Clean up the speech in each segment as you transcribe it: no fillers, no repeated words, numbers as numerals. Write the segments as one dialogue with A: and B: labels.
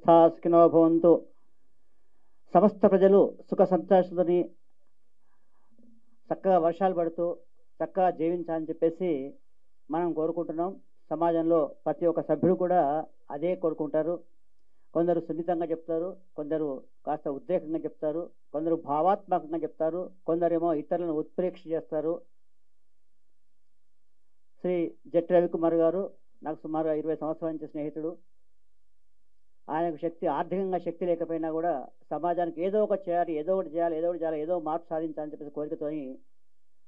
A: సమస్తాః సుఖినో భవంతు. సమస్త ప్రజలు సుఖ సంతోషాలతోని చక్కగా వర్షాలు పడుతూ చక్కగా జీవించాలని చెప్పేసి మనం కోరుకుంటున్నాం. సమాజంలో ప్రతి ఒక్క సభ్యుడు కూడా అదే కోరుకుంటారు. కొందరు సున్నితంగా చెప్తారు, కొందరు కాస్త ఉద్రేకంగా చెప్తారు, కొందరు భావాత్మకంగా చెప్తారు, కొందరేమో ఇతరులను ఉత్ప్రేక్ష చేస్తారు. శ్రీ జట్టి రవికుమార్ గారు నాకు సుమారు 20 సంవత్సరాల నుంచి స్నేహితుడు. ఆయనకు శక్తి, ఆర్థికంగా శక్తి లేకపోయినా కూడా సమాజానికి ఏదో ఒకటి చేయాలి, ఏదో ఒకటి చేయాలి, ఏదో ఒకటి చేయాలి, ఏదో మార్పు సాధించాలని చెప్పేసి కోరికతోని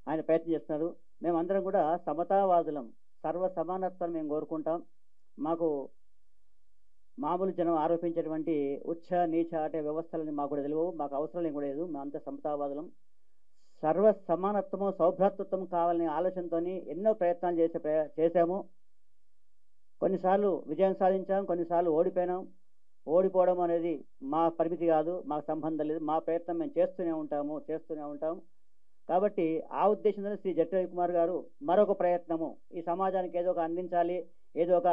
A: ఆయన ప్రయత్నం చేస్తున్నారు. మేమందరం కూడా సమతావాదులం, సర్వ సమానత్వాన్ని మేము కోరుకుంటాం. మాకు మామూలు జనం ఆరోపించేటువంటి ఉచ్చ నీచ అంటే వ్యవస్థలని మాకు కూడా తెలియవు, మాకు అవసరం ఏం కూడా లేదు. మేమంతా సమతావాదులం. సర్వ సమానత్వము సౌభ్రాతృత్వం కావాలనే ఆలోచనతో ఎన్నో ప్రయత్నాలు చేశాము. కొన్నిసార్లు విజయం సాధించాం, కొన్నిసార్లు ఓడిపోయినాం. ఓడిపోవడం అనేది మా పరిమితి కాదు, మాకు సంబంధం లేదు. మా ప్రయత్నం మేము చేస్తూనే ఉంటాము. కాబట్టి ఆ ఉద్దేశంతో శ్రీ జట్టి రవికుమార్ గారు మరొక ప్రయత్నము, ఈ సమాజానికి ఏదో ఒక అందించాలి, ఏదో ఒక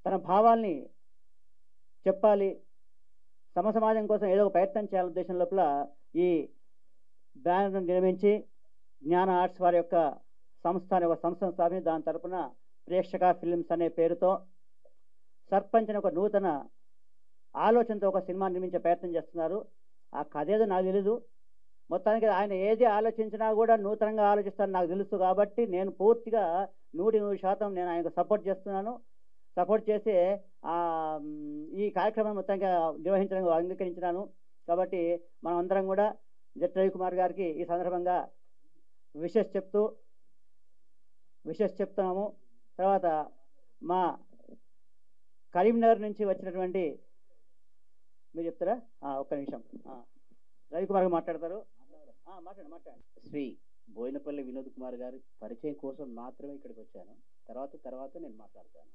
A: తన భావాల్ని చెప్పాలి, సమాజం కోసం ఏదో ఒక ప్రయత్నం చేయాలనే ఉద్దేశం లోపల ఈ బ్యానర్ను నిర్మించి జ్ఞాన ఆర్ట్స్ వారి యొక్క సంస్థను స్థాపించి దాని తరపున ప్రేక్షక ఫిల్మ్స్ అనే పేరుతో సర్పంచ్ అనే ఒక నూతన ఆలోచనతో ఒక సినిమా నిర్మించే ప్రయత్నం చేస్తున్నారు. ఆ కథ ఏదో నాకు తెలీదు. మొత్తానికి ఆయన ఏది ఆలోచించినా కూడా నూతనంగా ఆలోచిస్తారని నాకు తెలుసు. కాబట్టి నేను పూర్తిగా 100% నేను ఆయనకు సపోర్ట్ చేస్తున్నాను. సపోర్ట్ చేసి ఈ కార్యక్రమం మొత్తంగా నిర్వహించడానికి అంగీకరించినాను. కాబట్టి మనం అందరం కూడా జట్టి రవికుమార్ గారికి ఈ సందర్భంగా విషెస్ చెప్తున్నాము. తర్వాత మా కరీంనగర్ నుంచి వచ్చినటువంటి మీరు చెప్తారా? ఒక్క నిమిషం, రవికుమార్ గారు మాట్లాడతారు. మాట్లాడండి.
B: శ్రీ బోయినపల్లి వినోద్ కుమార్ గారి పరిచయం కోసం మాత్రమే ఇక్కడికి వచ్చాను. తర్వాత నేను మాట్లాడతాను.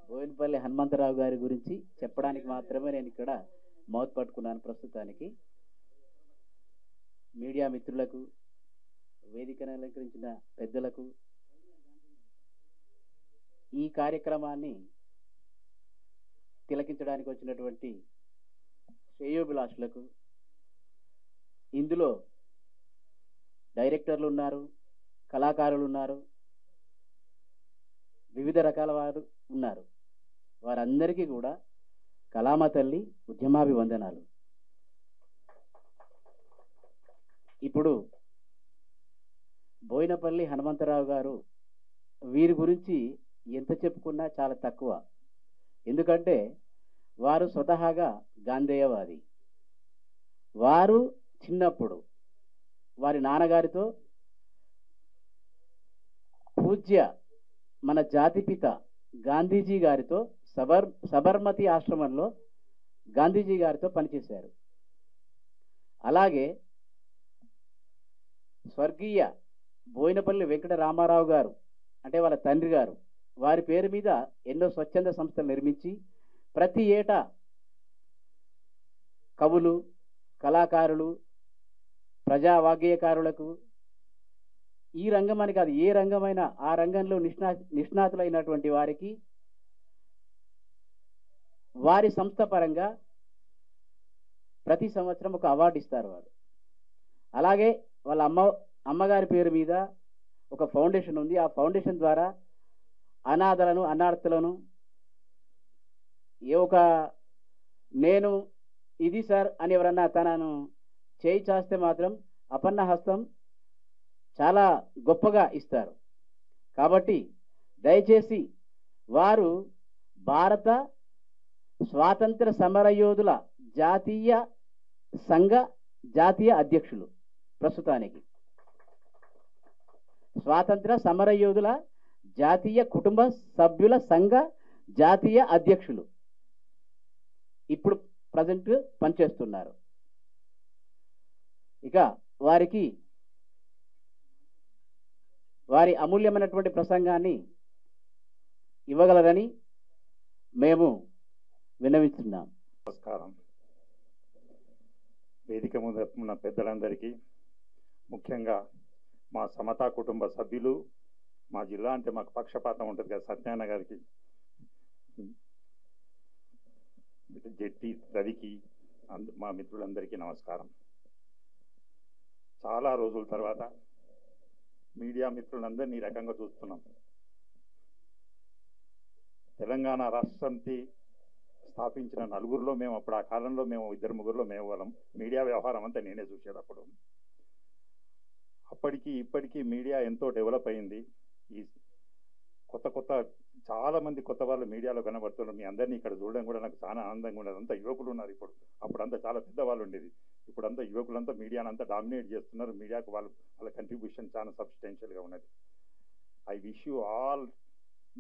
B: బోయినపల్లి హనుమంతరావు గారి గురించి చెప్పడానికి మాత్రమే నేను ఇక్కడ మౌత్ పట్టుకున్నాను. ప్రస్తుతానికి మీడియా మిత్రులకు, వేదికను అలంకరించిన పెద్దలకు, ఈ కార్యక్రమాన్ని తిలకించడానికి వచ్చినటువంటి శ్రేయోభిలాషులకు, ఇందులో డైరెక్టర్లు ఉన్నారు, కళాకారులు ఉన్నారు, వివిధ రకాల వారు ఉన్నారు. వారందరికీ కూడా కళామ తల్లి ఉద్యమాభివందనాలు. ఇప్పుడు బోయినపల్లి హనుమంతరావు గారు, వీరి గురించి ఎంత చెప్పుకున్నా చాలా తక్కువ. ఎందుకంటే వారు స్వతహాగా గాంధేయవాది. వారు చిన్నప్పుడు వారి నాన్నగారితో పూజ్య మన జాతిపిత గాంధీజీ గారితో సబర్మతి ఆశ్రమంలో గాంధీజీ గారితో పనిచేశారు. అలాగే స్వర్గీయ బోయినపల్లి వెంకట రామారావు గారు అంటే వాళ్ళ తండ్రి గారు, వారి పేరు మీద ఎన్నో స్వచ్ఛంద సంస్థలు నిర్మించి ప్రతి ఏటా కవులు, కళాకారులు, ప్రజా వాగ్గేయకారులకు, ఈ రంగం అని కాదు, ఏ రంగమైనా ఆ రంగంలో నిష్ణాతులైనటువంటి వారికి వారి సంస్థ పరంగా ప్రతి సంవత్సరం ఒక అవార్డు ఇస్తారు వారు. అలాగే వాళ్ళ అమ్మగారి పేరు మీద ఒక ఫౌండేషన్ ఉంది. ఆ ఫౌండేషన్ ద్వారా అనాథలను, అనాథలను నేను ఇది సార్ అని ఎవరన్నా తనను చేయి చాస్తే మాత్రం అపన్న హస్తం చాలా గొప్పగా ఇస్తారు. కాబట్టి దయచేసి వారు భారత స్వాతంత్ర సమరయోధుల జాతీయ సంఘ జాతీయ అధ్యక్షులు. ప్రస్తుతానికి స్వాతంత్ర సమరయోధుల జాతీయ కుటుంబ సభ్యుల సంఘ జాతీయ అధ్యక్షులు ఇప్పుడు ప్రజెంట్ పనిచేస్తున్నారు. ఇక వారికి వారి అమూల్యమైనటువంటి ప్రసంగాన్ని ఇవ్వగలరని మేము విన్నవిస్తున్నాం.
C: నమస్కారం. వేదిక ముందు ఉన్న పెద్దలందరికీ, ముఖ్యంగా మా సమతా కుటుంబ సభ్యులు, మా జిల్లా అంటే మాకు పక్షపాతం ఉంటుంది కదా సత్యనారాయణ గారికి, జెట్టి రవికి, మా మిత్రులందరికీ నమస్కారం. చాలా రోజుల తర్వాత మీడియా మిత్రులందరినీ ఈ రకంగా చూస్తున్నాం. తెలంగాణ రాష్ట్రంకి స్థాపించిన నలుగురిలో మేము అప్పుడు ఆ కాలంలో మేము ఇద్దరు ముగ్గురులో మేము వాళ్ళం. మీడియా వ్యవహారం అంతా నేనే చూసేటప్పుడు. అప్పటికి ఇప్పటికీ మీడియా ఎంతో డెవలప్ అయింది. ఈ కొత్త చాలా మంది కొత్త వాళ్ళు మీడియాలో కనబడుతున్నారు. మీ అందరినీ ఇక్కడ చూడడం కూడా నాకు చాలా ఆనందంగా ఉండదు. అంతా యువకులు ఉన్నారు ఇప్పుడు. అప్పుడంతా చాలా పెద్దవాళ్ళు ఉండేది. ఇప్పుడంతా యువకులంతా మీడియాను అంతా డామినేట్ చేస్తున్నారు. మీడియాకు వాళ్ళ కంట్రిబ్యూషన్ చాలా సబ్స్టెన్షియల్గా ఉన్నది. I wish you all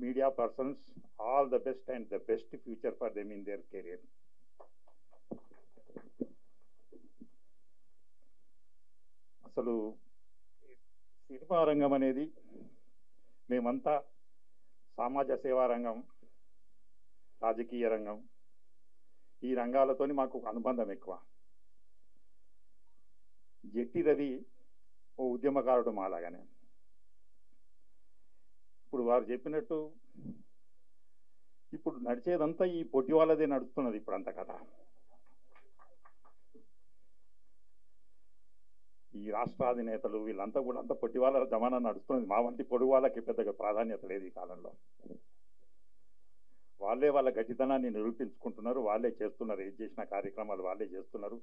C: media persons all the best and the best future for them in their career. అసలు సినిమా రంగం అనేది మేమంతా సమాజ సేవా రంగం, రాజకీయ రంగం, ఈ రంగాలతోని మాకు అనుబంధం ఎక్కువ. జెట్టి రవి ఓ ఉద్యమకారుడు మాలాగానే. ఇప్పుడు వారు చెప్పినట్టు ఇప్పుడు నడిచేదంతా ఈ పొట్టి వాళ్ళదే నడుస్తున్నది. ఇప్పుడు అంత కథ ఈ రాష్ట్రాధినేతలు వీళ్ళంతా కూడా అంతా పొట్టి వాళ్ళ జమానా నడుస్తున్నది. మా వంటి పొడుగు వాళ్ళకి పెద్దగా ప్రాధాన్యత లేదు ఈ కాలంలో. వాళ్ళే వాళ్ళ గట్టితనాన్ని నిరూపించుకుంటున్నారు. వాళ్ళే చేస్తున్నారు. ఏది చేసిన కార్యక్రమాలు వాళ్ళే చేస్తున్నారు.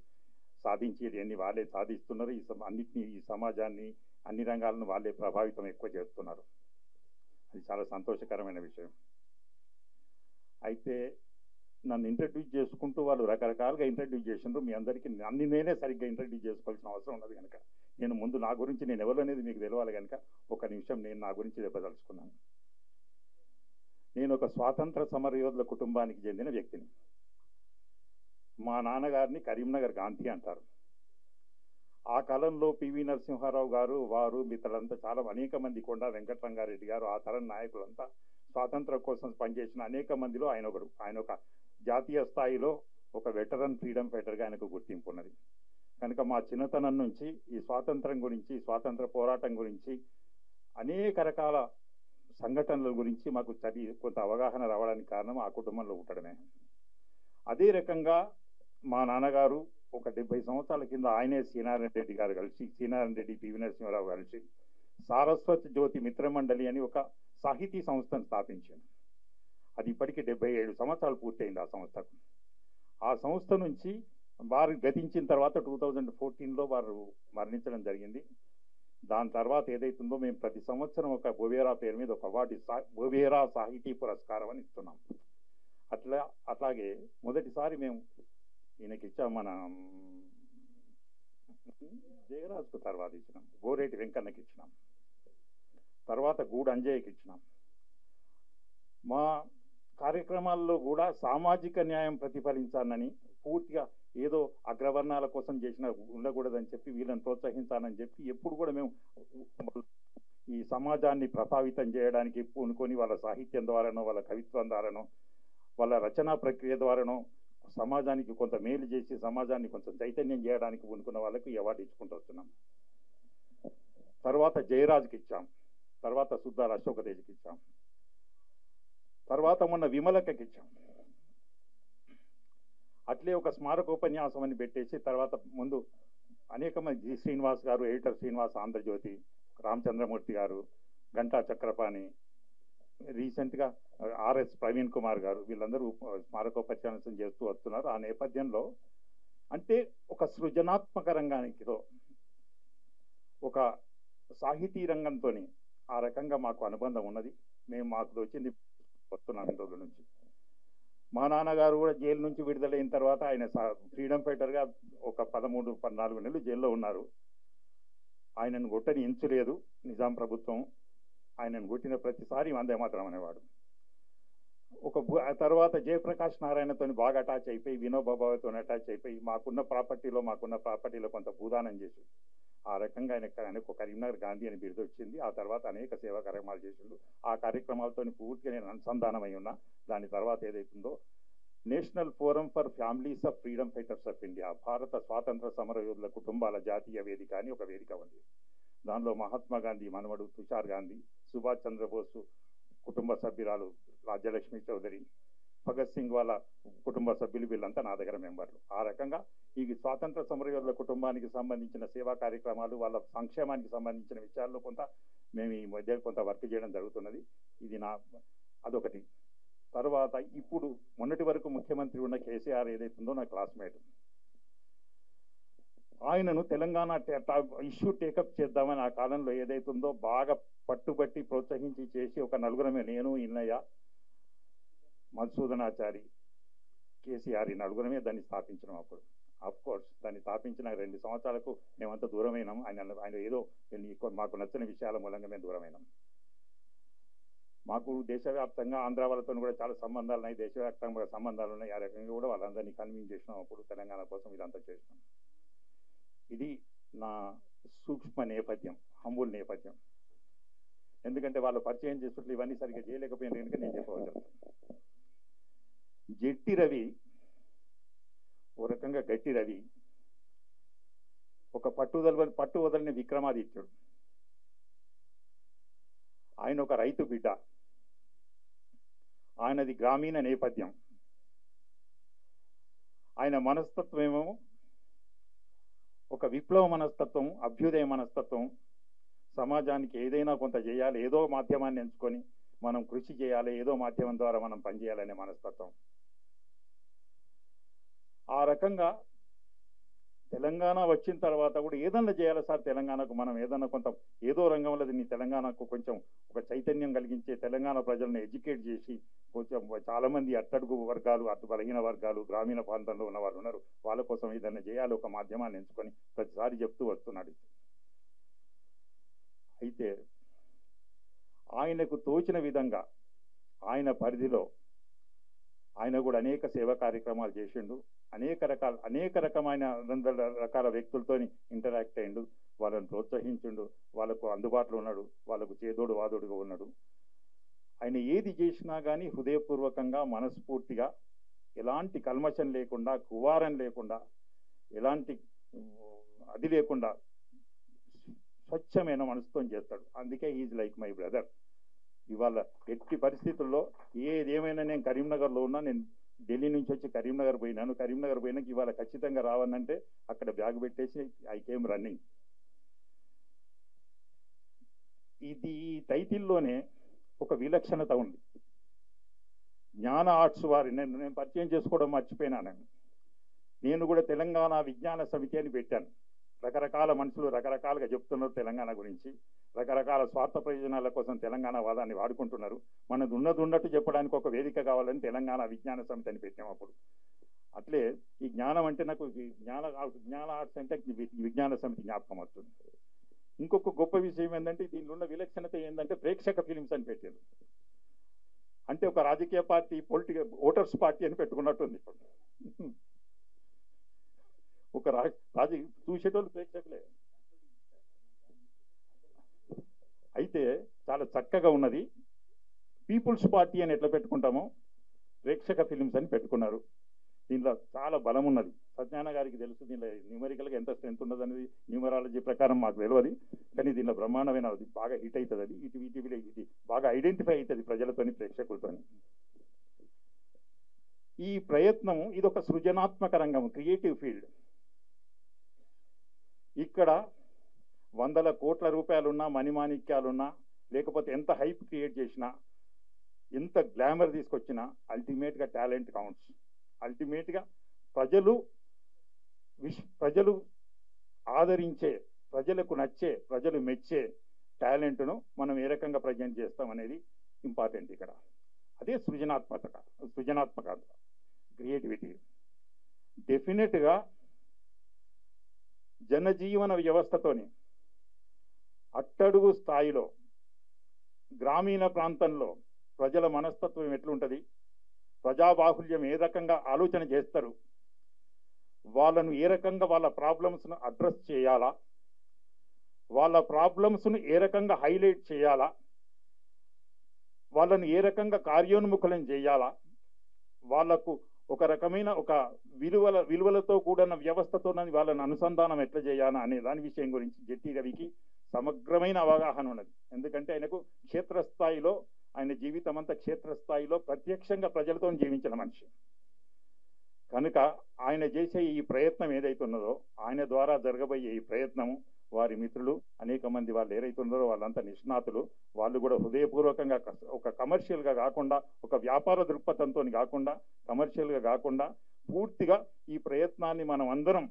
C: సాధించేది అన్ని వాళ్ళే సాధిస్తున్నారు. అన్నిటినీ ఈ సమాజాన్ని అన్ని రంగాలను వాళ్ళే ప్రభావితం ఎక్కువ చేస్తున్నారు. అది చాలా సంతోషకరమైన విషయం. అయితే నన్ను ఇంట్రడ్యూస్ చేసుకుంటూ వాళ్ళు రకరకాలుగా ఇంట్రడ్యూస్ చేసిండ్రు. మీ అందరికీ నేనే సరిగ్గా ఇంట్రడ్యూస్ చేసుకోవాల్సిన అవసరం ఉన్నది కనుక నేను ముందు నా గురించి నేను ఎవరు అనేది మీకు తెలవాలి కనుక ఒక నిమిషం నేను నా గురించి చెప్పదలుచుకున్నాను. నేను ఒక స్వాతంత్ర సమరయోధుల కుటుంబానికి చెందిన వ్యక్తిని. మా నాన్నగారిని కరీంనగర్ గాంధీ అంటారు. ఆ కాలంలో పివి నరసింహారావు గారు, వారు మిత్రులంతా చాలా అనేక మంది, కొండా వెంకటరంగారెడ్డి గారు, ఆ తరం నాయకులంతా స్వాతంత్రం కోసం పనిచేసిన అనేక మందిలో ఆయన ఒకడు. ఆయన ఒక జాతీయ స్థాయిలో ఒక వెటరన్ ఫ్రీడమ్ ఫైటర్గా ఆయనకు గుర్తింపు ఉన్నది. కనుక మా చిన్నతనం నుంచి ఈ స్వాతంత్రం గురించి, స్వాతంత్ర పోరాటం గురించి, అనేక రకాల సంఘటనల గురించి మాకు కొంత అవగాహన రావడానికి కారణం ఆ కుటుంబంలో ఉండడమే. అదే రకంగా మా నాన్నగారు ఒక 70 సంవత్సరాల కింద ఆయనే సీనారాయణ రెడ్డి గారు కలిసి, సీనారాయణ రెడ్డి, పివి నరసింహారావు కలిసి సారస్వతి జ్యోతి మిత్రమండలి అని ఒక సాహితీ సంస్థను స్థాపించారు. అది ఇప్పటికీ 77 సంవత్సరాలు పూర్తయింది ఆ సంస్థకు. ఆ సంస్థ నుంచి వారు గతించిన తర్వాత 2014లో వారు మరణించడం జరిగింది. దాని తర్వాత ఏదైతుందో మేము ప్రతి సంవత్సరం ఒక బొవేరా పేరు మీద ఒక అవార్డు, బొవేరా సాహితీ పురస్కారం అని ఇస్తున్నాం. అట్లాగే మొదటిసారి మేము ఈయనకి ఇచ్చాం, మన జయరాజ్కు తర్వాత ఇచ్చినాం, గోరేటి వెంకన్నకి ఇచ్చినాం, తర్వాత గూడు అంజయ్యకి ఇచ్చినాం. మా కార్యక్రమాల్లో కూడా సామాజిక న్యాయం ప్రతిఫలించాలని, పూర్తిగా ఏదో అగ్రవర్ణాల కోసం చేసిన ఉండకూడదని చెప్పి వీళ్ళని ప్రోత్సహించాలని చెప్పి ఎప్పుడు కూడా మేము ఈ సమాజాన్ని ప్రభావితం చేయడానికి పూనుకొని వాళ్ళ సాహిత్యం ద్వారానో, వాళ్ళ కవిత్వం ద్వారానో, వాళ్ళ రచనా ప్రక్రియ ద్వారానో సమాజానికి కొంత మేలు చేసి సమాజాన్ని కొంచెం చైతన్యం చేయడానికి పూనుకున్న వాళ్ళకి అవార్డు ఇచ్చుకుంటూ వస్తున్నాం. తర్వాత జయరాజ్కి ఇచ్చాం, తర్వాత సుద్దాల అశోకతేజ్కి ఇచ్చాం, తర్వాత మొన్న విమలకకి ఇచ్చాం. అట్లే ఒక స్మారకోపన్యాసం అని పెట్టేసి తర్వాత ముందు అనేక మంది, జి శ్రీనివాస్ గారు, ఎడిటర్ శ్రీనివాస్ ఆంధ్రజ్యోతి, రామచంద్రమూర్తి గారు, గంటా చక్రపాణి, రీసెంట్గా ఆర్ఎస్ ప్రవీణ్ కుమార్ గారు, వీళ్ళందరూ స్మారకోపన్యాసం చేస్తూ వస్తున్నారు. ఆ నేపథ్యంలో అంటే ఒక సృజనాత్మక రంగానికితో ఒక సాహితీ రంగంతో ఆ రకంగా మాకు అనుబంధం ఉన్నది. మేము మాకు వచ్చింది వస్తున్నాం ఈ రోజుల నుంచి. మా నాన్నగారు కూడా జైలు నుంచి విడుదలైన తర్వాత ఆయన ఫ్రీడమ్ ఫైటర్గా ఒక 13-14 నెలలు జైల్లో ఉన్నారు. ఆయనను కొట్టని ఎంచలేదు నిజాం ప్రభుత్వం. ఆయనను కొట్టిన ప్రతిసారి వందే మాత్రం అనేవాడు. తర్వాత జయప్రకాష్ నారాయణతో బాగా అటాచ్ అయిపోయి, వినోబాబాతో అటాచ్ అయిపోయి మాకున్న ప్రాపర్టీలో కొంత భూదానం చేసి ఆ రకంగా ఆయనకు కరీంనగర్ గాంధీ అని బిరుదు వచ్చింది. ఆ తర్వాత అనేక సేవా కార్యక్రమాలు చేసిండు. ఆ కార్యక్రమాలతో పూర్తిగా నేను అనుసంధానమై ఉన్నా. దాని తర్వాత ఏదైతుందో national forum for families of freedom fighters of India, భారత స్వాతంత్ర సమరయోధుల కుటుంబాల జాతీయ వేదిక అని ఒక వేదిక ఉంది. దానిలో మహాత్మా గాంధీ మనవడు తుషార్ గాంధీ, సుభాష్ చంద్రబోసు కుటుంబ సభ్యురాలు రాజ్యలక్ష్మి చౌదరి, భగత్ సింగ్ వాళ్ళ కుటుంబ సభ్యులు, వీళ్ళంతా నా దగ్గర మెంబర్లు. ఆ రకంగా ఈ స్వాతంత్ర సమరయోధుల కుటుంబానికి సంబంధించిన సేవా కార్యక్రమాలు, వాళ్ళ సంక్షేమానికి సంబంధించిన విషయాల్లో కొంత మేము ఈ మధ్య కొంత వర్క్ చేయడం జరుగుతున్నది. ఇది అదొకటి. తర్వాత ఇప్పుడు మొన్నటి వరకు ముఖ్యమంత్రి ఉన్న కేసీఆర్ ఏదైతుందో నా క్లాస్మేట్, ఆయనను తెలంగాణ ఇష్యూ టేకప్ చేద్దామని ఆ కాలంలో ఏదైతుందో బాగా పట్టుబట్టి ప్రోత్సహించి చేసి ఒక నలుగురమే, నేను, ఇన్నయ్య, మధుసూదనాచారి, కేసీఆర్, ఈ నలుగురమే దాన్ని స్థాపించినాం. అప్పుడు ఆఫ్ కోర్స్ దాన్ని స్థాపించిన 2 సంవత్సరాలకు మేమంతా దూరమైనాం. ఆయన ఏదో మాకు నచ్చని విషయాల మూలంగా మేము దూరమైనాం. మాకు దేశవ్యాప్తంగా ఆంధ్ర వాళ్ళతో కూడా చాలా సంబంధాలు ఉన్నాయి, దేశవ్యాప్తంగా సంబంధాలు ఉన్నాయి. ఆ రకంగా కూడా వాళ్ళందరినీ కన్విన్స్ చేసినాం. అప్పుడు తెలంగాణ కోసం ఇదంతా చేసినాం. ఇది నా సూక్ష్మ నేపథ్యం, హంబుల్ నేపథ్యం. ఎందుకంటే వాళ్ళు పరిచయం చేస్తున్నట్లు ఇవన్నీ సరిగ్గా చేయలేకపోయినా కనుక నేను చెప్పవచ్చు. జట్టి రవి ఓ రకంగా గట్టి రవి, ఒక పట్టు వదలని విక్రమాదిత్యుడు. ఆయన ఒక రైతు బిడ్డ, ఆయనది గ్రామీణ నేపథ్యం. ఆయన మనస్తత్వం ఏమో ఒక విప్లవ మనస్తత్వం, అభ్యుదయ మనస్తత్వం. సమాజానికి ఏదైనా కొంత చేయాలి, ఏదో మాధ్యమాన్ని ఎంచుకొని మనం కృషి చేయాలి, ఏదో మాధ్యమం ద్వారా మనం పనిచేయాలనే మనస్తత్వం. ఆ రకంగా తెలంగాణ వచ్చిన తర్వాత కూడా ఏదన్నా చేయాలి సార్ తెలంగాణకు, మనం ఏదన్నా కొంత ఏదో రంగంలో దీన్ని తెలంగాణకు కొంచెం ఒక చైతన్యం కలిగించే, తెలంగాణ ప్రజలను ఎడ్యుకేట్ చేసి కొంచెం చాలామంది అట్టడుగు వర్గాలు, అటు బలహీన వర్గాలు, గ్రామీణ ప్రాంతంలో ఉన్న వాళ్ళు ఉన్నారు, వాళ్ళ కోసం ఏదన్నా చేయాలి, ఒక మాధ్యమాన్ని ఎంచుకొని ప్రతిసారి చెప్తూ వస్తున్నాడు. అయితే ఆయనకు తోచిన విధంగా ఆయన పరిధిలో ఆయన కూడా అనేక సేవా కార్యక్రమాలు చేసిండు. అనేక రకమైన రకాల వ్యక్తులతో ఇంటరాక్ట్ అయ్యిండు, వాళ్ళని ప్రోత్సహించిండు, వాళ్ళకు అందుబాటులో ఉన్నాడు, వాళ్ళకు చేదోడు వాదోడుగా ఉన్నాడు. ఆయన ఏది చేసినా కానీ హృదయపూర్వకంగా, మనస్ఫూర్తిగా, ఎలాంటి కల్మషం లేకుండా, కువారం లేకుండా, ఎలాంటి అది లేకుండా స్వచ్ఛమైన మనసుతో చేస్తాడు. అందుకే ఈజ్ లైక్ మై బ్రదర్. ఇవాళ ఎట్టి పరిస్థితుల్లో ఏదేమైనా నేను కరీంనగర్లో ఉన్నా, నేను ఢిల్లీ నుంచి వచ్చి కరీంనగర్ పోయినాను. కరీంనగర్ పోయినాక ఇవాళ ఖచ్చితంగా రావాలంటే అక్కడ బ్యాగ్ పెట్టేసి ఐ కేమ్ రన్నింగ్. ఇది ఈ టైటిల్లోనే ఒక విలక్షణత ఉంది. జ్ఞాన ఆర్ట్స్ వారి నేను పరిచయం చేసుకోవడం మర్చిపోయినాను. నేను కూడా తెలంగాణ విజ్ఞాన సమితి అని పెట్టాను. రకరకాల మనుషులు రకరకాలుగా చెప్తున్నారు తెలంగాణ గురించి, రకరకాల స్వార్థ ప్రయోజనాల కోసం తెలంగాణ వాదాన్ని వాడుకుంటున్నారు. మనది ఉన్నట్టు చెప్పడానికి ఒక వేదిక కావాలని తెలంగాణ విజ్ఞాన సమితి అని పెట్టాం. అప్పుడు అట్లే ఈ జ్ఞానం అంటే నాకు జ్ఞాన ఆర్ట్స్ అంటే విజ్ఞాన సమితి జ్ఞాపకం వస్తుంది. ఇంకొక గొప్ప విషయం ఏంటంటే దీనిలో ఉన్న విలక్షణత ఏంటంటే ప్రేక్షక ఫిలిమ్స్ అని పెట్టారు. అంటే ఒక రాజకీయ పార్టీ, పొలిటికల్ ఓటర్స్ పార్టీ అని పెట్టుకున్నట్టుంది. ఒక చూసేటోళ్ళు ప్రేక్షకులే. అయితే చాలా చక్కగా ఉన్నది. పీపుల్స్ పార్టీ అని ఎట్లా పెట్టుకుంటామో ప్రేక్షక ఫిలిమ్స్ అని పెట్టుకున్నారు. దీనిలో చాలా బలం ఉన్నది. సత్యనారాయణ గారికి తెలుసు దీనిలో న్యూమరికల్గా ఎంత స్ట్రెంత్ ఉన్నది అనేది. న్యూమరాలజీ ప్రకారం మాకు తెలియదు, కానీ దీనిలో బ్రహ్మాండమైన అది బాగా హిట్ అవుతుంది. అది ఇది బాగా ఐడెంటిఫై అవుతుంది ప్రజలతోని, ప్రేక్షకులతోని. ఈ ప్రయత్నం ఇది ఒక సృజనాత్మక రంగం, క్రియేటివ్ ఫీల్డ్. ఇక్కడ 100 కోట్ల రూపాయలున్నా, మణిమాణిక్యాలున్నా, లేకపోతే ఎంత హైప్ క్రియేట్ చేసినా, ఎంత గ్లామర్ తీసుకొచ్చినా అల్టిమేట్గా టాలెంట్ కౌంట్స్. అల్టిమేట్గా ప్రజలు ఆదరించే, ప్రజలకు నచ్చే, ప్రజలు మెచ్చే టాలెంట్ను మనం ఏ రకంగా ప్రజెంట్ చేస్తాం అనేది ఇంపార్టెంట్ ఇక్కడ. అదే సృజనాత్మకత, క్రియేటివిటీ. డెఫినెట్గా జనజీవన వ్యవస్థతోని అట్టడుగు స్థాయిలో గ్రామీణ ప్రాంతంలో ప్రజల మనస్తత్వం ఎట్లుంటుంది, ప్రజాబాహుల్యం ఏ రకంగా ఆలోచన చేస్తారు, వాళ్ళను ఏ రకంగా వాళ్ళ ప్రాబ్లమ్స్ను అడ్రస్ చేయాలా, వాళ్ళ ప్రాబ్లమ్స్ను ఏ రకంగా హైలైట్ చేయాలా, వాళ్ళను ఏ రకంగా కార్యోన్ముఖులను చేయాలా, వాళ్లకు ఒక రకమైన ఒక విలువలతో కూడిన వ్యవస్థతో వాళ్ళని అనుసంధానం ఎట్లా చేయాలా అనే దాని విషయం గురించి జట్టి రవికి సమగ్రమైన అవగాహన ఉన్నది. ఎందుకంటే ఆయనకు క్షేత్రస్థాయిలో, ఆయన జీవితం అంతా క్షేత్రస్థాయిలో ప్రత్యక్షంగా ప్రజలతో జీవించిన మనిషి కనుక ఆయన చేసే ఈ ప్రయత్నం ఏదైతున్నదో, ఆయన ద్వారా జరగబోయే ఈ ప్రయత్నము, వారి మిత్రులు అనేక మంది వాళ్ళు ఏదైతున్నారో వాళ్ళంతా నిష్ణాతులు, వాళ్ళు కూడా హృదయపూర్వకంగా ఒక కమర్షియల్గా కాకుండా, ఒక వ్యాపార దృక్పథంతో కాకుండా, కమర్షియల్గా కాకుండా పూర్తిగా ఈ ప్రయత్నాన్ని మనం అందరం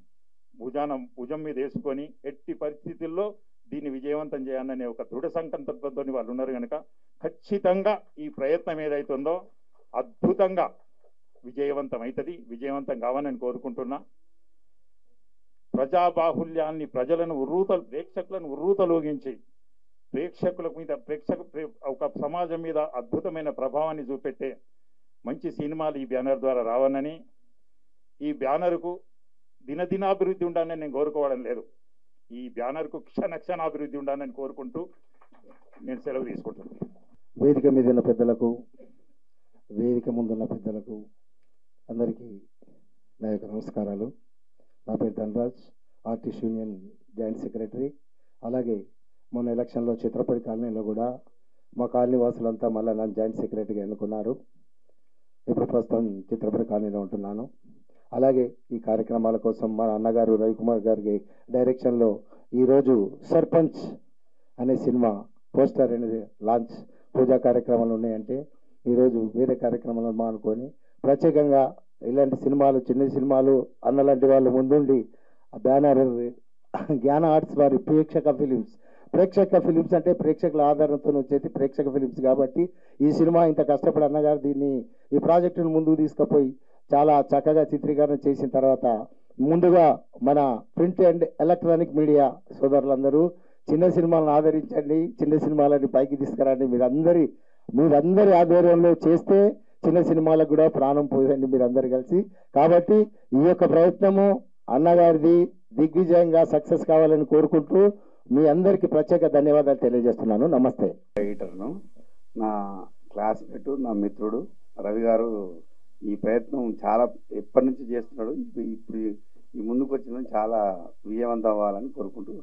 C: భుజం మీద వేసుకొని ఎట్టి పరిస్థితుల్లో దీన్ని విజయవంతం చేయాలనే ఒక దృఢ సంకల్పంతో వాళ్ళు ఉన్నారు కనుక ఖచ్చితంగా ఈ ప్రయత్నం ఏదైతుందో అద్భుతంగా విజయవంతం అవుతుంది. విజయవంతం కావాలని కోరుకుంటున్నా. ప్రజాబాహుల్యాన్ని, ప్రేక్షకులను ఉర్రూతలోగించి ప్రేక్షకుల మీద ఒక సమాజం మీద అద్భుతమైన ప్రభావాన్ని చూపెట్టే మంచి సినిమాలు ఈ బ్యానర్ ద్వారా రావాలని, ఈ బ్యానర్కు దినదినాభివృద్ధి ఉండాలని నేను కోరుకోవడం లేదు, ఈ బ్యానర్కు క్షణాభివృద్ధి ఉండాలని కోరుకుంటూ నేను సెలవు తీసుకుంటున్నాను.
D: వేదిక మీద ఉన్న పెద్దలకు, వేదిక ముందున్న పెద్దలకు అందరికీ నా యొక్క నమస్కారాలు. నా పేరు Dhanraj, artist union joint secretary. అలాగే మొన్న ఎలక్షన్లో చిత్రపతి కాలనీలో కూడా మా కాలనీ వాసులంతా మళ్ళీ నన్ను జాయింట్ సెక్రటరీగా ఎన్నుకున్నారు. ఇప్పుడు ప్రస్తుతం చిత్రపతి కాలనీలో ఉంటున్నాను. అలాగే ఈ కార్యక్రమాల కోసం మా అన్నగారు రవికుమార్ గారికి డైరెక్షన్లో ఈరోజు సర్పంచ్ అనే సినిమా పోస్టర్ అనేది లాంచ్ పూజా కార్యక్రమాలు ఉన్నాయంటే, ఈరోజు వేరే కార్యక్రమాలను మానుకొని ప్రత్యేకంగా ఇలాంటి సినిమాలు, చిన్న సినిమాలు అన్నలాంటి వాళ్ళు ముందుండి బ్యానర్ జ్ఞాన ఆర్ట్స్ వారి ప్రేక్షక ఫిలిమ్స్ అంటే ప్రేక్షకుల ఆధారంతో వచ్చేది ప్రేక్షక ఫిలిమ్స్ కాబట్టి ఈ సినిమా ఇంత కష్టపడి అన్నగారు దీన్ని ఈ ప్రాజెక్టును ముందుకు తీసుకుపోయి చాలా చక్కగా చిత్రీకరణ చేసిన తర్వాత, ముందుగా మన ప్రింట్ అండ్ ఎలక్ట్రానిక్ మీడియా సోదరులందరూ చిన్న సినిమాలను ఆదరించండి, చిన్న సినిమాలని పైకి తీసుకురండి. మీరందరి ఆధ్వర్యంలో చేస్తే చిన్న సినిమాలకు కూడా ప్రాణం పోయండి మీరందరూ కలిసి. కాబట్టి ఈ యొక్క ప్రయత్నము అన్నగారిది దిగ్విజయంగా సక్సెస్ కావాలని కోరుకుంటూ మీ అందరికీ ప్రత్యేక ధన్యవాదాలు తెలియజేస్తున్నాను. నమస్తే.
E: రైటర్ను, నా క్లాస్మేట్, నా మిత్రుడు రవి గారు ఈ ప్రయత్నం చాలా ఎప్పటి నుంచి చేస్తున్నాడు. ఇప్పుడు ఈ ముందుకు వచ్చిన చాలా విజయవంతం అవ్వాలని కోరుకుంటూ,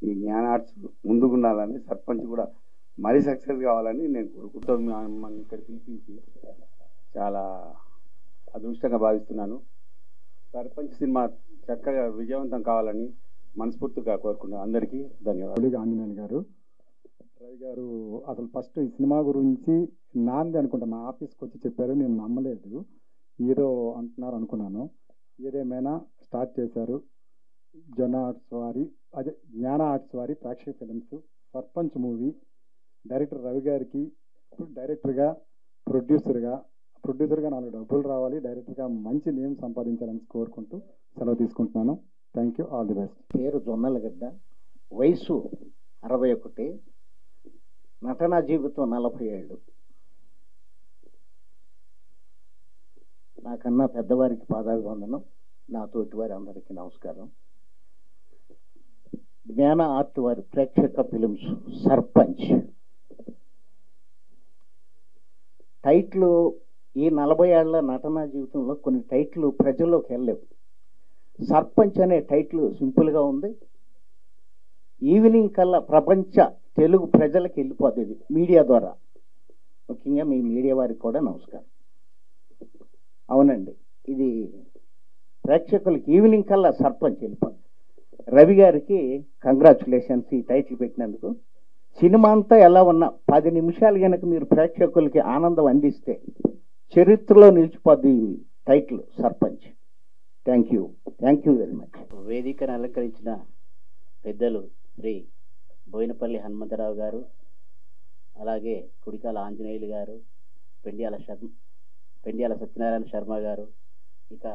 E: ఈ జ్ఞాన ఆర్ట్స్ ముందుకు ఉండాలని, సర్పంచ్ కూడా మరీ సక్సెస్ కావాలని నేను కోరుకుంటూ మనం ఇక్కడ పిలిపించి చాలా అదృష్టంగా భావిస్తున్నాను. సర్పంచ్ సినిమా చక్కగా విజయవంతం కావాలని మనస్ఫూర్తిగా కోరుకుంటున్నాను. అందరికీ ధన్యవాదాలు.
F: ఆంజనేయులు గారు, రవి గారు అసలు ఫస్ట్ ఈ సినిమా గురించి నాంది అనుకుంటా, మా ఆఫీస్కి వచ్చి చెప్పారు. నేను నమ్మలేదు, ఏదో అంటున్నారు అనుకున్నాను. ఏదేమైనా స్టార్ట్ చేశారు. జ్ఞాన ఆర్ట్స్ వారి ప్రేక్షక films sarpanch movie director Ravi గారికి డైరెక్టర్గా, ప్రొడ్యూసర్గా 4 డబ్బులు రావాలి, డైరెక్టర్గా మంచి నేమ్ సంపాదించాలని కోరుకుంటూ సెలవు తీసుకుంటున్నాను. Thank you, all the best.
G: పేరు జొన్నలగడ్డ, వయసు 61, నటనా జీవితం 40 ఏళ్ళు. నాకన్నా పెద్దవారికి పాదాభివందనం, నా తోటి వారి అందరికీ నమస్కారం. జ్ఞాన ఆర్ట్ వారి ప్రేక్షక ఫిలిమ్స్ సర్పంచ్ టైటిల్. ఈ 40 ఏళ్ల నటనా జీవితంలో కొన్ని టైటిల్ ప్రజల్లోకి వెళ్ళలేవు. సర్పంచ్ అనే టైటిల్ సింపుల్గా ఉంది. ఈవినింగ్ కల్లా ప్రపంచ తెలుగు ప్రజలకు వెళ్ళిపోతుంది మీడియా ద్వారా. ముఖ్యంగా మీ మీడియా వారికి కూడా నమస్కారం. అవునండి, ఇది ప్రేక్షకులకి ఈవినింగ్ కల్లా సర్పంచ్ వెళ్ళిపోతుంది. రవి గారికి కంగ్రాచులేషన్స్ ఈ టైటిల్ పెట్టినందుకు. సినిమా అంతా ఎలా ఉన్నా 10 నిమిషాలు కనుక మీరు ప్రేక్షకులకి ఆనందం అందిస్తే చరిత్రలో నిలిచిపోద్ది title Sarpanch. Thank you very much.
B: వేదికను అలంకరించిన పెద్దలు శ్రీ బోయినపల్లి హనుమంతరావు గారు, అలాగే కుడికాల ఆంజనేయులు గారు, పెండ్యాల సత్యనారాయణ శర్మ గారు, ఇక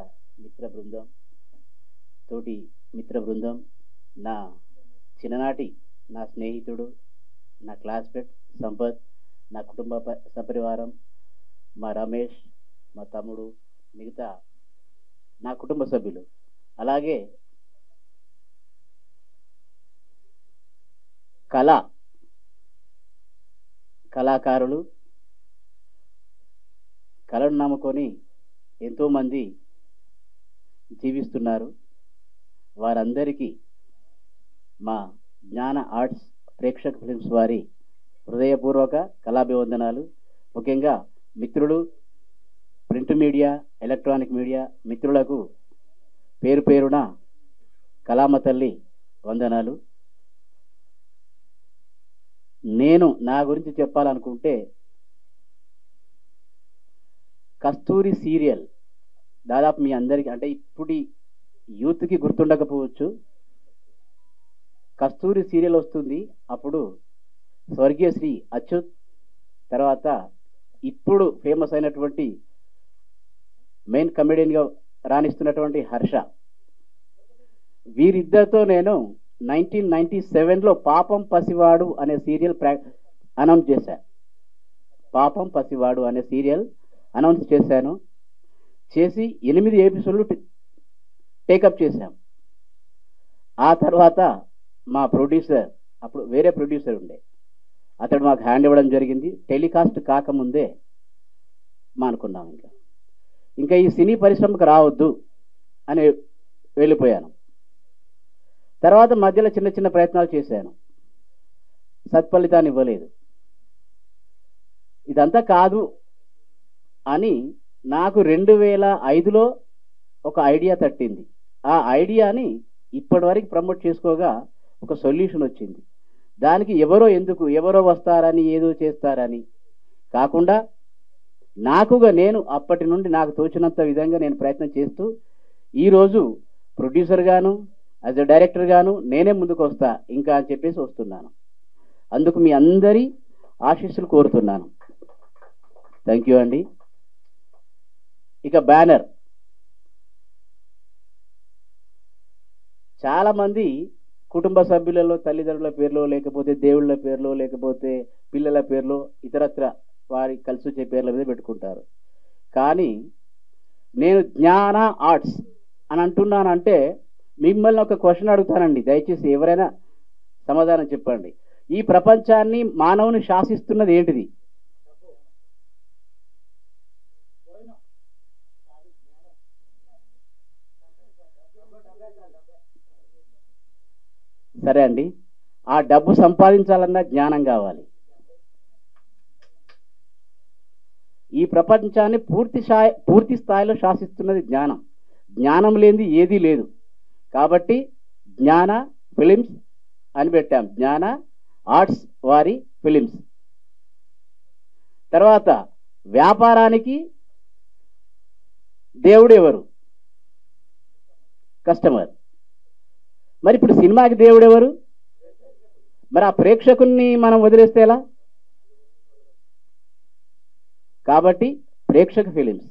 B: తోటి మిత్ర బృందం, నా చిన్ననాటి నా స్నేహితుడు, నా క్లాస్మేట్ సంపత్, నా కుటుంబ సపరివారం, మా రమేష్, మా తమ్ముడు, మిగతా నా కుటుంబ సభ్యులు, అలాగే కళాకారులు, కళను నమ్ముకొని ఎంతోమంది జీవిస్తున్నారు. వారందరికీ మా జ్ఞాన ఆర్ట్స్ ప్రేక్షక ఫిలిమ్స్ వారి హృదయపూర్వక కళాభివందనాలు. ముఖ్యంగా మిత్రులు, ప్రింట్ మీడియా, ఎలక్ట్రానిక్ మీడియా మిత్రులకు పేరు పేరున కళామ తల్లి వందనాలు. నేను నా గురించి చెప్పాలనుకుంటే కస్తూరి సీరియల్ దాదాపు మీ అందరికీ, అంటే ఇప్పుడు యూత్కి గుర్తుండకపోవచ్చు. కస్తూరి సీరియల్ వస్తుంది, అప్పుడు స్వర్గీయ శ్రీ అచ్యుత్, తర్వాత ఇప్పుడు ఫేమస్ అయినటువంటి మెయిన్ కమెడియన్గా రాణిస్తున్నటువంటి హర్ష, వీరిద్దరితో నేను 1997లో పాపం పసివాడు అనే సీరియల్ అనౌన్స్ చేశాను. పాపం పసివాడు అనే సీరియల్ అనౌన్స్ చేశాను. చేసి 8 ఎపిసోడ్లు టేకప్ చేశాం. ఆ తర్వాత మా ప్రొడ్యూసర్, అప్పుడు వేరే ప్రొడ్యూసర్ ఉండే, అతడు మాకు హ్యాండ్ ఇవ్వడం జరిగింది. టెలికాస్ట్ కాకముందే అనుకున్నాం ఇంకా ఈ సినీ పరిశ్రమకు రావద్దు అని వెళ్ళిపోయాను. తర్వాత మధ్యలో చిన్న చిన్న ప్రయత్నాలు చేశాను, సత్ఫలితాన్ని ఇవ్వలేదు. ఇదంతా కాదు అని నాకు 2005లో ఒక ఐడియా తట్టింది. ఆ ఐడియాని ఇప్పటివరకు ప్రమోట్ చేసుకోగా ఒక సొల్యూషన్ వచ్చింది. దానికి ఎవరో ఎందుకు, ఎవరో వస్తారని, ఏదో చేస్తారని కాకుండా నాకుగా నేను అప్పటి నుండి నాకు తోచినంత విధంగా నేను ప్రయత్నం చేస్తూ ఈరోజు ప్రొడ్యూసర్ గాను, యాజ్ ఎ డైరెక్టర్ గాను నేనే ముందుకు వస్తా ఇంకా అని చెప్పేసి వస్తున్నాను. అందుకు మీ అందరి ఆశీస్సులు కోరుతున్నాను. థ్యాంక్ యూ అండి. ఇక బ్యానర్, చాలామంది కుటుంబ సభ్యులలో తల్లిదండ్రుల పేర్లో, లేకపోతే దేవుళ్ళ పేర్లో, లేకపోతే పిల్లల పేర్లో, ఇతరత్ర వారి కలిసి వచ్చే పేర్ల మీద పెట్టుకుంటారు. కానీ నేను జ్ఞాన ఆర్ట్స్ అని అంటున్నానంటే మిమ్మల్ని ఒక క్వశ్చన్ అడుగుతానండి, దయచేసి ఎవరైనా సమాధానం చెప్పండి. ఈ ప్రపంచాన్ని మానవుని శాసిస్తున్నది ఏంటిది? సరే అండి, ఆ డబ్బు సంపాదించాలన్నా జ్ఞానం కావాలి. ఈ ప్రపంచాన్ని పూర్తి స్థాయిలో శాసిస్తున్నది జ్ఞానం. జ్ఞానం లేనిది ఏదీ లేదు. కాబట్టి జ్ఞాన ఫిలిమ్స్ అని పెట్టాం, జ్ఞాన ఆర్ట్స్ వారి ఫిలిమ్స్. తర్వాత వ్యాపారానికి దేవుడు ఎవరు? కస్టమర్. మరి ఇప్పుడు సినిమాకి దేవుడు ఎవరు? మరి ఆ ప్రేక్షకుల్ని మనం వదిలేస్తే ఎలా? కాబట్టి ప్రేక్షక ఫిలిమ్స్,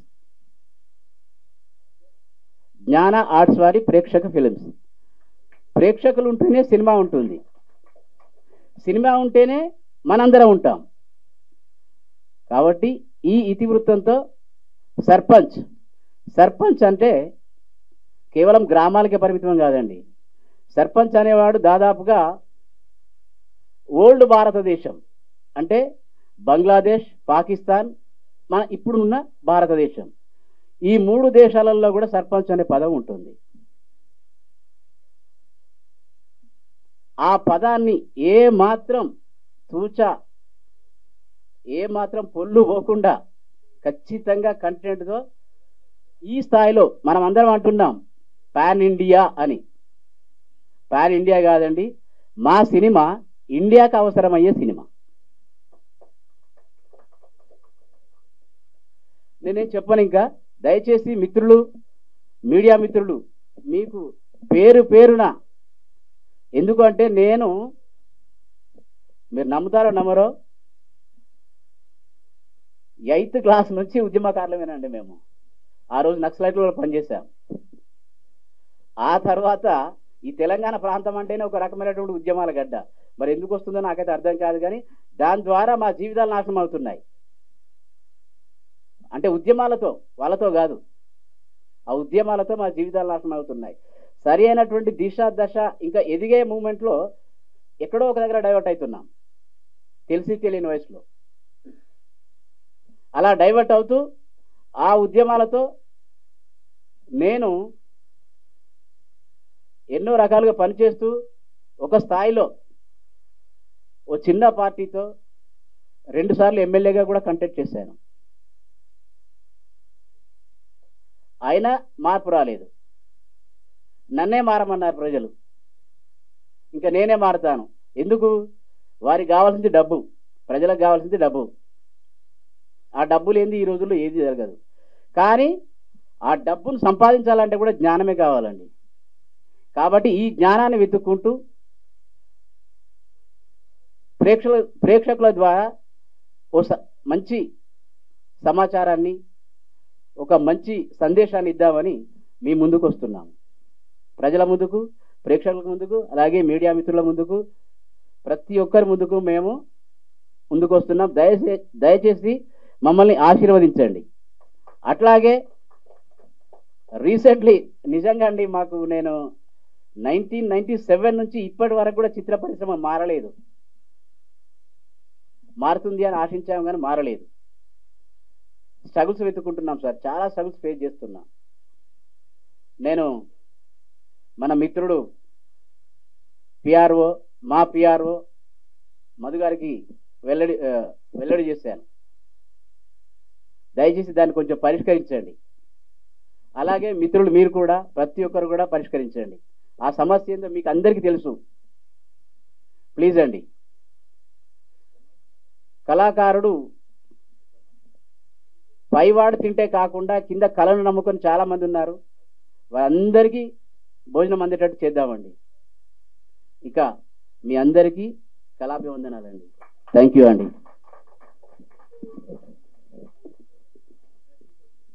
B: జ్ఞాన ఆర్ట్స్ వారి ప్రేక్షక ఫిలిమ్స్. ప్రేక్షకులు ఉంటేనే సినిమా ఉంటుంది, సినిమా ఉంటేనే మనందరం ఉంటాం. కాబట్టి ఈ ఇతివృత్తంతో సర్పంచ్ అంటే కేవలం గ్రామాలకే పరిమితం కాదండి. సర్పంచ్ అనేవాడు దాదాపుగా ఓల్డ్ భారతదేశం అంటే బంగ్లాదేశ్, పాకిస్తాన్, మన ఇప్పుడున్న భారతదేశం, ఈ 3 దేశాలలో కూడా సర్పంచ్ అనే పదం ఉంటుంది. ఆ పదాన్ని ఏ మాత్రం పొల్లు పోకుండా ఖచ్చితంగా కంటెంట్తో ఈ స్థాయిలో మనం అందరం అంటున్నాం పాన్ ఇండియా అని. పాన్ ఇండియా కాదండి, మా సినిమా ఇండియాకు అవసరమయ్యే సినిమా. నేనేం చెప్పను ఇంకా. దయచేసి మిత్రులు, మీడియా మిత్రులు, మీకు పేరున, ఎందుకంటే నేను, మీరు నమ్ముతారో నమ్మరో, 8th క్లాస్ నుంచి ఉద్యమకారులమేనండి మేము. ఆ రోజు నక్సలైట్లో పనిచేశాం. ఆ తర్వాత ఈ తెలంగాణ ప్రాంతం అంటేనే ఒక రకమైనటువంటి ఉద్యమాల గడ్డ. మరి ఎందుకు వస్తుందో నాకైతే అర్థం కాదు, కానీ దాని ద్వారా మా జీవితాలు నాశనం అవుతున్నాయి. అంటే ఉద్యమాలతో, వాళ్ళతో కాదు, ఆ ఉద్యమాలతో మా జీవితాలు నాశనం అవుతున్నాయి. సరి అయినటువంటి దిశ దశ ఇంకా ఎదిగే మూమెంట్లో ఎక్కడో ఒక దగ్గర డైవర్ట్ అవుతున్నాం, తెలిసి తెలియని వయసులో. అలా డైవర్ట్ అవుతూ ఆ ఉద్యమాలతో నేను ఎన్నో రకాలుగా పనిచేస్తూ ఒక స్థాయిలో ఓ చిన్న పార్టీతో 2 సార్లు ఎమ్మెల్యేగా కూడా కంటెస్ట్ చేశాను. అయినా మార్పు రాలేదు. నన్నే మారమన్నారు ప్రజలు. ఇంకా నేనే మారుతాను. ఎందుకు? వారికి కావాల్సింది డబ్బు, ప్రజలకు కావాల్సింది డబ్బు. ఆ డబ్బు లేనిది ఈ రోజుల్లో ఏది జరగదు. కానీ ఆ డబ్బును సంపాదించాలంటే కూడా జ్ఞానమే కావాలండి. కాబట్టి ఈ జ్ఞానాన్ని వెతుక్కుంటూ ప్రేక్షకుల ద్వారా మంచి సమాచారాన్ని, ఒక మంచి సందేశాన్ని ఇద్దామని మీ ముందుకు వస్తున్నాము. ప్రజల ముందుకు, ప్రేక్షకుల ముందుకు, అలాగే మీడియా మిత్రుల ముందుకు, ప్రతి ఒక్కరి ముందుకు మేము ముందుకు వస్తున్నాం. దయచేసి మమ్మల్ని ఆశీర్వదించండి. అట్లాగే రీసెంట్లీ నిజంగా అండి, మాకు నేను 1997 నుంచి ఇప్పటి వరకు కూడా చిత్ర పరిశ్రమ మారలేదు. మారుతుంది అని ఆశించాము కానీ మారలేదు. స్ట్రగుల్స్ వెతుక్కుంటున్నాం సార్, చాలా స్ట్రగుల్స్ ఫేస్ చేస్తున్నాం. నేను మన మిత్రుడు పిఆర్ఓ, మా పిఆర్ఓ మధు గారికి వెల్లడి చేశాను. దయచేసి దాన్ని కొంచెం పరిష్కరించండి. అలాగే మిత్రులు మీరు కూడా, ప్రతి ఒక్కరు కూడా పరిష్కరించండి. ఆ సమస్య ఏందో మీకు అందరికీ తెలుసు. ప్లీజ్ అండి. కళాకారుడు పైవాడు తింటే కాకుండా కింద కళను నమ్ముకొని చాలా మంది ఉన్నారు. వారందరికీ భోజనం అందేటట్టు చేద్దామండి. ఇక మీ అందరికీ కళాభివందనాలండి. థ్యాంక్ యూ అండి.